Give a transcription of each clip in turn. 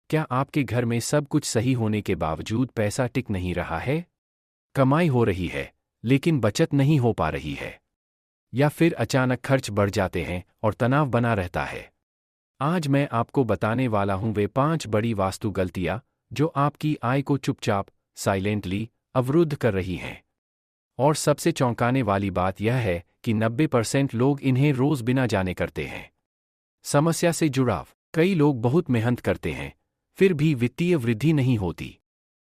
क्या आपके घर में सब कुछ सही होने के बावजूद पैसा टिक नहीं रहा है? कमाई हो रही है, लेकिन बचत नहीं हो पा रही है? या फिर अचानक खर्च बढ़ जाते हैं और तनाव बना रहता है? आज मैं आपको बताने वाला हूं वे 5 बड़ी वास्तु गलतियां जो आपकी आय को चुपचाप, साइलेंटली अवरुद्ध कर रही हैं। और सबसे चौंकाने वाली बात यह है कि 90% लोग इन्हें रोज बिना जाने करते हैं। समस्या से जुड़ाव। कई लोग बहुत मेहनत करते हैं, फिर भी वित्तीय वृद्धि नहीं होती।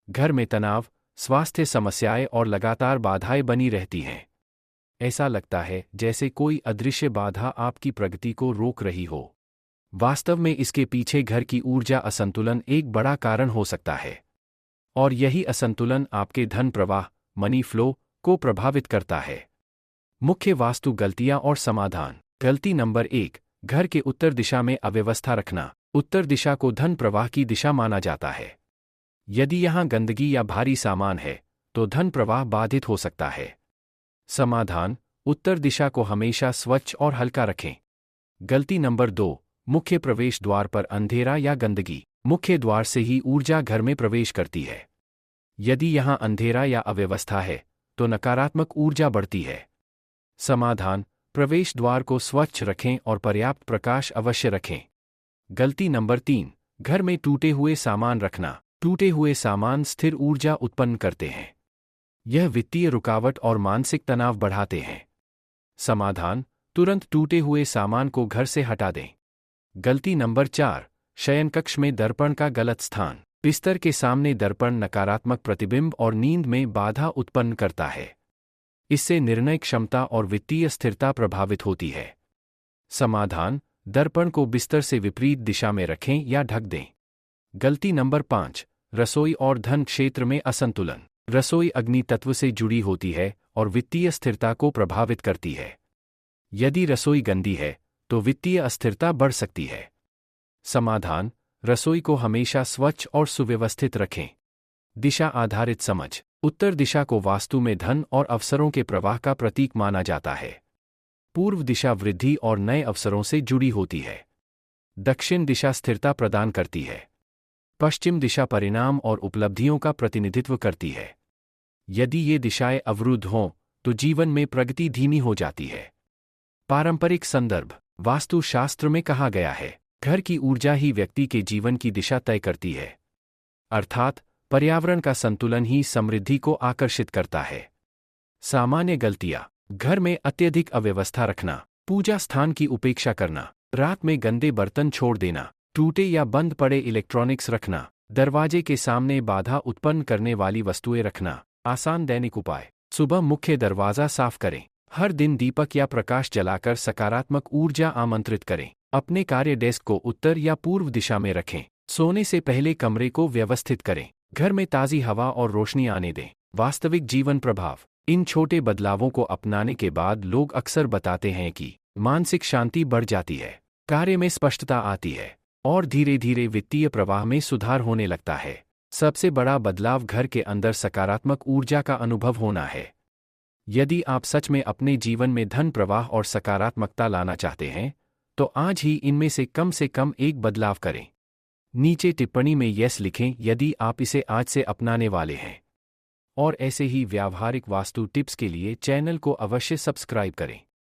घर में तनाव, स्वास्थ्य समस्याएं और लगातार बाधाएं बनी रहती हैं। ऐसा लगता है जैसे कोई अदृश्य बाधा आपकी प्रगति को रोक रही हो। वास्तव में इसके पीछे घर की ऊर्जा असंतुलन एक बड़ा कारण हो सकता है। और यही असंतुलन आपके धन प्रवाह, मनी फ्लो को प्रभावित करता है। मुख्य वास्तु गलतियां और समाधान। गलती नंबर 1, घर के उत्तर दिशा में अव्यवस्था रखना। उत्तर दिशा को धन प्रवाह की दिशा माना जाता है। यदि यहां गंदगी या भारी सामान है, तो धन प्रवाह बाधित हो सकता है। समाधान, उत्तर दिशा को हमेशा स्वच्छ और हल्का रखें। गलती नंबर 2, मुख्य प्रवेश द्वार पर अंधेरा या गंदगी। मुख्य द्वार से ही ऊर्जा घर में प्रवेश करती है। यदि यहां अंधेरा या अव्यवस्था है, तो नकारात्मक ऊर्जा बढ़ती है। समाधान, प्रवेश द्वार को स्वच्छ रखें और पर्याप्त प्रकाश अवश्य रखें। गलती नंबर 3, घर में टूटे हुए सामान रखना। टूटे हुए सामान स्थिर ऊर्जा उत्पन्न करते हैं। यह वित्तीय रुकावट और मानसिक तनाव बढ़ाते हैं। समाधान, तुरंत टूटे हुए सामान को घर से हटा दें। गलती नंबर 4, शयनकक्ष में दर्पण का गलत स्थान। बिस्तर के सामने दर्पण नकारात्मक प्रतिबिंब और नींद में बाधा उत्पन्न करता है। इससे निर्णय क्षमता और वित्तीय स्थिरता प्रभावित होती है। समाधान, दर्पण को बिस्तर से विपरीत दिशा में रखें या ढक दें। गलती नंबर 5, रसोई और धन क्षेत्र में असंतुलन। रसोई अग्नि तत्व से जुड़ी होती है और वित्तीय स्थिरता को प्रभावित करती है। यदि रसोई गंदी है, तो वित्तीय अस्थिरता बढ़ सकती है। समाधान, रसोई को हमेशा स्वच्छ और सुव्यवस्थित रखें। दिशा आधारित समझ। उत्तर दिशा को वास्तु में धन और अवसरों के प्रवाह का प्रतीक माना जाता है। पूर्व दिशा वृद्धि और नए अवसरों से जुड़ी होती है। दक्षिण दिशा स्थिरता प्रदान करती है। पश्चिम दिशा परिणाम और उपलब्धियों का प्रतिनिधित्व करती है। यदि ये दिशाएं अवरुद्ध हों, तो जीवन में प्रगति धीमी हो जाती है। पारंपरिक संदर्भ। वास्तुशास्त्र में कहा गया है, घर की ऊर्जा ही व्यक्ति के जीवन की दिशा तय करती है। अर्थात पर्यावरण का संतुलन ही समृद्धि को आकर्षित करता है। सामान्य गलतियां। घर में अत्यधिक अव्यवस्था रखना, पूजा स्थान की उपेक्षा करना, रात में गंदे बर्तन छोड़ देना, टूटे या बंद पड़े इलेक्ट्रॉनिक्स रखना, दरवाजे के सामने बाधा उत्पन्न करने वाली वस्तुएं रखना। आसान दैनिक उपाय। सुबह मुख्य दरवाजा साफ करें। हर दिन दीपक या प्रकाश जलाकर सकारात्मक ऊर्जा आमंत्रित करें। अपने कार्य डेस्क को उत्तर या पूर्व दिशा में रखें। सोने से पहले कमरे को व्यवस्थित करें। घर में ताज़ी हवा और रोशनी आने दें। वास्तविक जीवन प्रभाव। इन छोटे बदलावों को अपनाने के बाद लोग अक्सर बताते हैं कि मानसिक शांति बढ़ जाती है, कार्य में स्पष्टता आती है और धीरे धीरे वित्तीय प्रवाह में सुधार होने लगता है। सबसे बड़ा बदलाव घर के अंदर सकारात्मक ऊर्जा का अनुभव होना है। यदि आप सच में अपने जीवन में धन प्रवाह और सकारात्मकता लाना चाहते हैं, तो आज ही इनमें से कम एक बदलाव करें। नीचे टिप्पणी में यस लिखें यदि आप इसे आज से अपनाने वाले हैं। और ऐसे ही व्यावहारिक वास्तु टिप्स के लिए चैनल को अवश्य सब्सक्राइब करें।